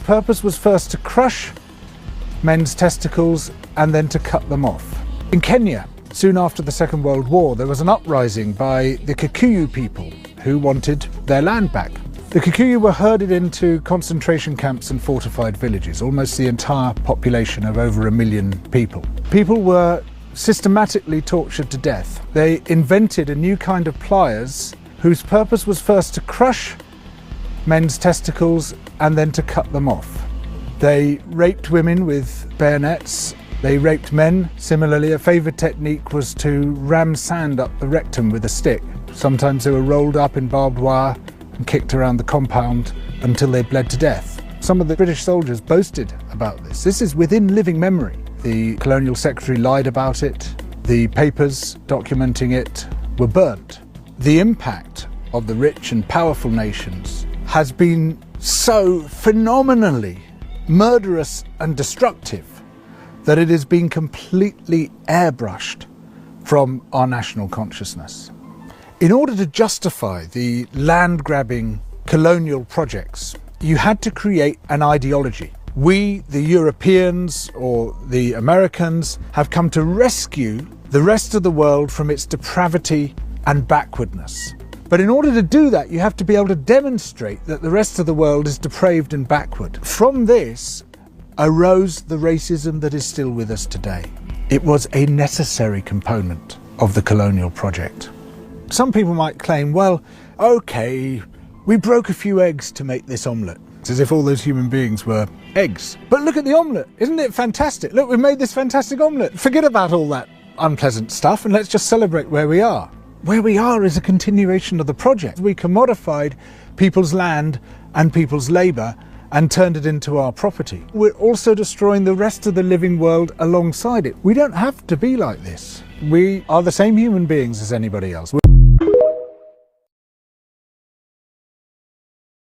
purpose was first to crush men's testicles and then to cut them off. In Kenya, soon after the Second World War, there was an uprising by the Kikuyu people who wanted their land back. The Kikuyu were herded into concentration camps and fortified villages, almost the entire population of over 1 million people. People were systematically tortured to death. They invented a new kind of pliers whose purpose was first to crush men's testicles and then to cut them off. They raped women with bayonets. They raped men. Similarly, a favoured technique was to ram sand up the rectum with a stick. Sometimes they were rolled up in barbed wire and kicked around the compound until they bled to death. Some of the British soldiers boasted about this. This is within living memory. The colonial secretary lied about it. The papers documenting it were burnt. The impact of the rich and powerful nations has been so phenomenally murderous and destructive that it has been completely airbrushed from our national consciousness. In order to justify the land-grabbing colonial projects, you had to create an ideology. We, the Europeans or the Americans, have come to rescue the rest of the world from its depravity and backwardness. But in order to do that, you have to be able to demonstrate that the rest of the world is depraved and backward. From this arose the racism that is still with us today. It was a necessary component of the colonial project. Some people might claim, well, okay, we broke a few eggs to make this omelette. It's as if all those human beings were eggs. But look at the omelette. Isn't it fantastic? Look, we made this fantastic omelette. Forget about all that unpleasant stuff and let's just celebrate where we are. Where we are is a continuation of the project. We commodified people's land and people's labour and turned it into our property. We're also destroying the rest of the living world alongside it. We don't have to be like this. We are the same human beings as anybody else.